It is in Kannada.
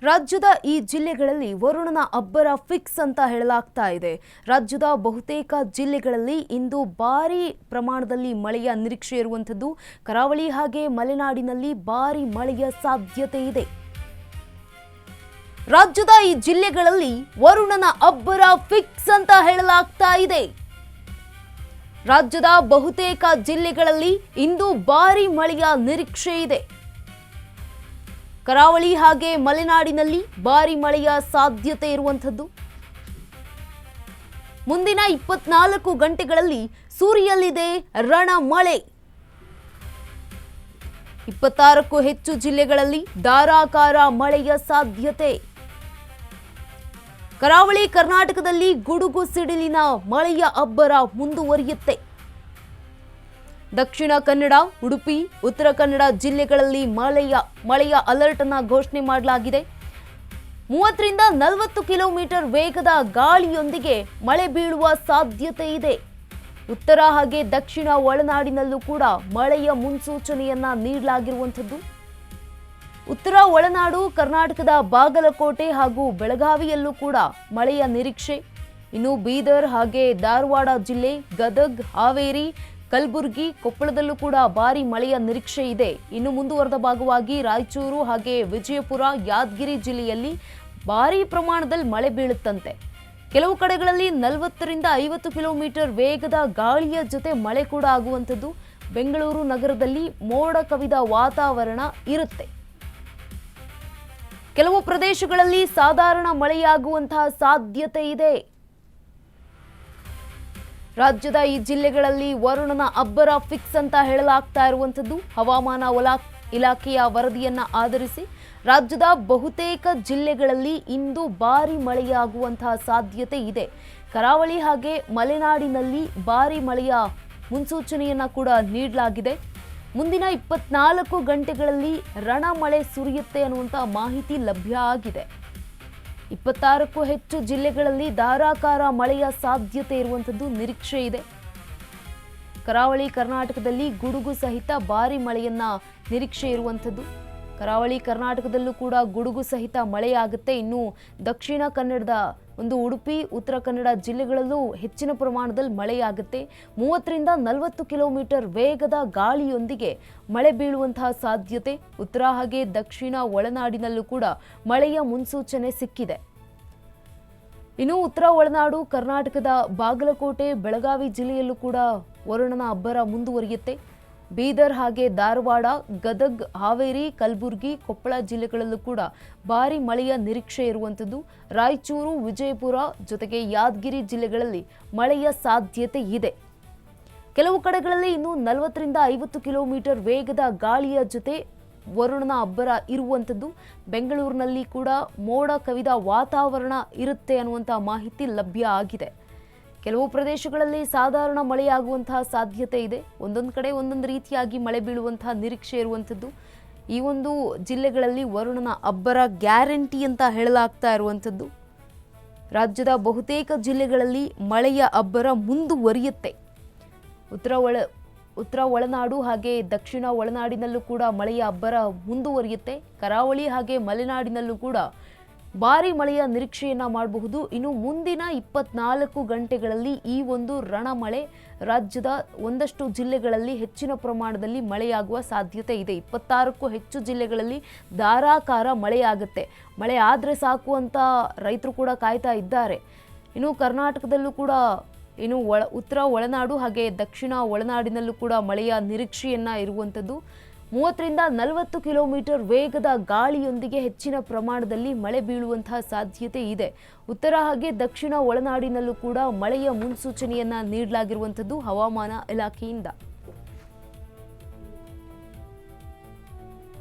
ರಾಜ್ಯದ ಈ ಜಿಲ್ಲೆಗಳಲ್ಲಿ ವರುಣನ ಅಬ್ಬರ ಫಿಕ್ಸ್ ಅಂತ ಹೇಳಲಾಗ್ತಾ ಇದೆ. ರಾಜ್ಯದ ಬಹುತೇಕ ಜಿಲ್ಲೆಗಳಲ್ಲಿ ಇಂದು ಭಾರೀ ಪ್ರಮಾಣದಲ್ಲಿ ಮಳೆಯ ನಿರೀಕ್ಷೆ ಇರುವಂತದ್ದು. ಕರಾವಳಿ ಹಾಗೆ ಮಲೆನಾಡಿನಲ್ಲಿ ಭಾರೀ ಮಳೆಯ ಸಾಧ್ಯತೆ ಇದೆ. ರಾಜ್ಯದ ಈ ಜಿಲ್ಲೆಗಳಲ್ಲಿ ವರುಣನ ಅಬ್ಬರ ಫಿಕ್ಸ್ ಅಂತ ಹೇಳಲಾಗ್ತಾ ಇದೆ. ರಾಜ್ಯದ ಬಹುತೇಕ ಜಿಲ್ಲೆಗಳಲ್ಲಿ ಇಂದು ಭಾರೀ ಮಳೆಯ ನಿರೀಕ್ಷೆ ಇದೆ. ಕರಾವಳಿ ಹಾಗೆ ಮಲೆನಾಡಿನಲ್ಲಿ ಭಾರೀ ಮಳೆಯ ಸಾಧ್ಯತೆ ಇರುವಂತದ್ದು. ಮುಂದಿನ 24 ಗಂಟೆಗಳಲ್ಲಿ ಸುರಿಯಲಿದೆ ರಣ ಮಳೆ. 26ಕ್ಕೂ ಹೆಚ್ಚು ಜಿಲ್ಲೆಗಳಲ್ಲಿ ಧಾರಾಕಾರ ಮಳೆಯ ಸಾಧ್ಯತೆ. ಕರಾವಳಿ ಕರ್ನಾಟಕದಲ್ಲಿ ಗುಡುಗು ಸಿಡಿಲಿನ ಮಳೆಯ ಅಬ್ಬರ ಮುಂದುವರಿಯುತ್ತೆ. ದಕ್ಷಿಣ ಕನ್ನಡ, ಉಡುಪಿ, ಉತ್ತರ ಕನ್ನಡ ಜಿಲ್ಲೆಗಳಲ್ಲಿ ಮಳೆಯ ಅಲರ್ಟ್ ಅನ್ನು ಘೋಷಣೆ ಮಾಡಲಾಗಿದೆ. 30 ರಿಂದ 40 ಕಿಲೋಮೀಟರ್ ವೇಗದ ಗಾಳಿಯೊಂದಿಗೆ ಮಳೆ ಬೀಳುವ ಸಾಧ್ಯತೆ ಇದೆ. ಉತ್ತರ ಹಾಗೆ ದಕ್ಷಿಣ ಒಳನಾಡಿನಲ್ಲೂ ಕೂಡ ಮಳೆಯ ಮುನ್ಸೂಚನೆಯನ್ನ ನೀಡಲಾಗಿರುವಂಥದ್ದು. ಉತ್ತರ ಒಳನಾಡು ಕರ್ನಾಟಕದ ಬಾಗಲಕೋಟೆ ಹಾಗೂ ಬೆಳಗಾವಿಯಲ್ಲೂ ಕೂಡ ಮಳೆಯ ನಿರೀಕ್ಷೆ. ಇನ್ನು ಬೀದರ್ ಹಾಗೆ ಧಾರವಾಡ ಜಿಲ್ಲೆ, ಗದಗ್, ಹಾವೇರಿ, ಕಲಬುರಗಿ, ಕೊಪ್ಪಳದಲ್ಲೂ ಕೂಡ ಭಾರಿ ಮಳೆಯ ನಿರೀಕ್ಷೆ ಇದೆ. ಇನ್ನು ಮುಂದುವರೆದ ಭಾಗವಾಗಿ ರಾಯಚೂರು ಹಾಗೆ ವಿಜಯಪುರ, ಯಾದಗಿರಿ ಜಿಲ್ಲೆಯಲ್ಲಿ ಭಾರೀ ಪ್ರಮಾಣದಲ್ಲಿ ಮಳೆ ಬೀಳುತ್ತಂತೆ. ಕೆಲವು ಕಡೆಗಳಲ್ಲಿ 40 ರಿಂದ 50 ಕಿಲೋಮೀಟರ್ ವೇಗದ ಗಾಳಿಯ ಜೊತೆ ಮಳೆ ಕೂಡ ಆಗುವಂಥದ್ದು. ಬೆಂಗಳೂರು ನಗರದಲ್ಲಿ ಮೋಡ ಕವಿದ ವಾತಾವರಣ ಇರುತ್ತೆ. ಕೆಲವು ಪ್ರದೇಶಗಳಲ್ಲಿ ಸಾಧಾರಣ ಮಳೆಯಾಗುವಂತಹ ಸಾಧ್ಯತೆ ಇದೆ. ರಾಜ್ಯದ ಈ ಜಿಲ್ಲೆಗಳಲ್ಲಿ ವರುಣನ ಅಬ್ಬರ ಫಿಕ್ಸ್ ಅಂತ ಹೇಳಲಾಗ್ತಾ ಇರುವಂಥದ್ದು. ಹವಾಮಾನ ಇಲಾಖೆಯ ವರದಿಯನ್ನ ಆಧರಿಸಿ ರಾಜ್ಯದ ಬಹುತೇಕ ಜಿಲ್ಲೆಗಳಲ್ಲಿ ಇಂದು ಭಾರೀ ಮಳೆಯಾಗುವಂತಹ ಸಾಧ್ಯತೆ ಇದೆ. ಕರಾವಳಿ ಹಾಗೆ ಮಲೆನಾಡಿನಲ್ಲಿ ಭಾರೀ ಮಳೆಯ ಮುನ್ಸೂಚನೆಯನ್ನ ಕೂಡ ನೀಡಲಾಗಿದೆ. ಮುಂದಿನ 24 ಗಂಟೆಗಳಲ್ಲಿ ರಣ ಮಳೆ ಸುರಿಯುತ್ತೆ ಅನ್ನುವಂಥ ಮಾಹಿತಿ ಲಭ್ಯ ಆಗಿದೆ. 26ಕ್ಕೂ ಹೆಚ್ಚು ಜಿಲ್ಲೆಗಳಲ್ಲಿ ಧಾರಾಕಾರ ಮಳೆಯ ಸಾಧ್ಯತೆ ಇರುವಂಥದ್ದು ನಿರೀಕ್ಷೆ ಇದೆ. ಕರಾವಳಿ ಕರ್ನಾಟಕದಲ್ಲಿ ಗುಡುಗು ಸಹಿತ ಭಾರೀ ಮಳೆಯನ್ನ ನಿರೀಕ್ಷೆ ಇರುವಂಥದ್ದು. ಕರಾವಳಿ ಕರ್ನಾಟಕದಲ್ಲೂ ಕೂಡ ಗುಡುಗು ಸಹಿತ ಮಳೆಯಾಗುತ್ತೆ. ಇನ್ನು ದಕ್ಷಿಣ ಕನ್ನಡದ ಉಡುಪಿ, ಉತ್ತರ ಕನ್ನಡ ಜಿಲ್ಲೆಗಳಲ್ಲೂ ಹೆಚ್ಚಿನ ಪ್ರಮಾಣದಲ್ಲಿ ಮಳೆಯಾಗುತ್ತೆ. 30 ರಿಂದ 40 ಕಿಲೋಮೀಟರ್ ವೇಗದ ಗಾಳಿಯೊಂದಿಗೆ ಮಳೆ ಬೀಳುವಂತಹ ಸಾಧ್ಯತೆ. ಉತ್ತರ ಹಾಗೆ ದಕ್ಷಿಣ ಒಳನಾಡಿನಲ್ಲೂ ಕೂಡ ಮಳೆಯ ಮುನ್ಸೂಚನೆ ಸಿಕ್ಕಿದೆ. ಇನ್ನು ಉತ್ತರ ಒಳನಾಡು ಕರ್ನಾಟಕದ ಬಾಗಲಕೋಟೆ, ಬೆಳಗಾವಿ ಜಿಲ್ಲೆಯಲ್ಲೂ ಕೂಡ ವರುಣನ ಅಬ್ಬರ ಮುಂದುವರಿಯುತ್ತೆ. ಬೀದರ್ ಹಾಗೆ ಧಾರವಾಡ, ಗದಗ್, ಹಾವೇರಿ, ಕಲಬುರಗಿ, ಕೊಪ್ಪಳ ಜಿಲ್ಲೆಗಳಲ್ಲೂ ಕೂಡ ಭಾರೀ ಮಳೆಯ ನಿರೀಕ್ಷೆ ಇರುವಂಥದ್ದು. ರಾಯಚೂರು, ವಿಜಯಪುರ ಜೊತೆಗೆ ಯಾದಗಿರಿ ಜಿಲ್ಲೆಗಳಲ್ಲಿ ಮಳೆಯ ಸಾಧ್ಯತೆ ಇದೆ. ಕೆಲವು ಕಡೆಗಳಲ್ಲಿ ಇನ್ನು 40 ರಿಂದ 50 ಕಿಲೋಮೀಟರ್ ವೇಗದ ಗಾಳಿಯ ಜೊತೆ ವರುಣನ ಅಬ್ಬರ ಇರುವಂಥದ್ದು. ಬೆಂಗಳೂರಿನಲ್ಲಿ ಕೂಡ ಮೋಡ ಕವಿದ ವಾತಾವರಣ ಇರುತ್ತೆ ಅನ್ನುವಂಥ ಮಾಹಿತಿ ಲಭ್ಯ ಆಗಿದೆ. ಕೆಲವು ಪ್ರದೇಶಗಳಲ್ಲಿ ಸಾಧಾರಣ ಮಳೆಯಾಗುವಂತಹ ಸಾಧ್ಯತೆ ಇದೆ. ಒಂದೊಂದು ಕಡೆ ಒಂದೊಂದು ರೀತಿಯಾಗಿ ಮಳೆ ಬೀಳುವಂತಹ ನಿರೀಕ್ಷೆ ಇರುವಂಥದ್ದು. ಈ ಒಂದು ಜಿಲ್ಲೆಗಳಲ್ಲಿ ವರುಣನ ಅಬ್ಬರ ಗ್ಯಾರಂಟಿ ಅಂತ ಹೇಳಲಾಗ್ತಾ ಇರುವಂಥದ್ದು. ರಾಜ್ಯದ ಬಹುತೇಕ ಜಿಲ್ಲೆಗಳಲ್ಲಿ ಮಳೆಯ ಅಬ್ಬರ ಮುಂದುವರಿಯುತ್ತೆ. ಉತ್ತರ ಒಳನಾಡು ಹಾಗೆ ದಕ್ಷಿಣ ಒಳನಾಡಿನಲ್ಲೂ ಕೂಡ ಮಳೆಯ ಅಬ್ಬರ ಮುಂದುವರಿಯುತ್ತೆ. ಕರಾವಳಿ ಹಾಗೆ ಮಲೆನಾಡಿನಲ್ಲೂ ಕೂಡ ಭಾರೀ ಮಳೆಯ ನಿರೀಕ್ಷೆಯನ್ನ ಮಾಡಬಹುದು. ಇನ್ನು ಮುಂದಿನ 24 ಗಂಟೆಗಳಲ್ಲಿ ಈ ಒಂದು ರಣಮಳೆ ರಾಜ್ಯದ ಒಂದಷ್ಟು ಜಿಲ್ಲೆಗಳಲ್ಲಿ ಹೆಚ್ಚಿನ ಪ್ರಮಾಣದಲ್ಲಿ ಮಳೆಯಾಗುವ ಸಾಧ್ಯತೆ ಇದೆ. 26ಕ್ಕೂ ಹೆಚ್ಚು ಜಿಲ್ಲೆಗಳಲ್ಲಿ ಧಾರಾಕಾರ ಮಳೆಯಾಗುತ್ತೆ. ಮಳೆ ಆದರೆ ಸಾಕು ಅಂತ ರೈತರು ಕೂಡ ಕಾಯ್ತಾ ಇದ್ದಾರೆ. ಇನ್ನು ಕರ್ನಾಟಕದಲ್ಲೂ ಕೂಡ ಉತ್ತರ ಒಳನಾಡು ಹಾಗೆ ದಕ್ಷಿಣ ಒಳನಾಡಿನಲ್ಲೂ ಕೂಡ ಮಳೆಯ ನಿರೀಕ್ಷೆಯನ್ನ ಇರುವಂಥದ್ದು. 30 ರಿಂದ 40 ಕಿಲೋಮೀಟರ್ ವೇಗದ ಗಾಳಿಯೊಂದಿಗೆ ಹೆಚ್ಚಿನ ಪ್ರಮಾಣದಲ್ಲಿ ಮಳೆ ಬೀಳುವಂತಹ ಸಾಧ್ಯತೆ ಇದೆ. ಉತ್ತರ ಹಾಗೆ ದಕ್ಷಿಣ ಒಳನಾಡಿನಲ್ಲೂ ಕೂಡ ಮಳೆಯ ಮುನ್ಸೂಚನೆಯನ್ನ ನೀಡಲಾಗಿರುವಂಥದ್ದು ಹವಾಮಾನ ಇಲಾಖೆಯಿಂದ.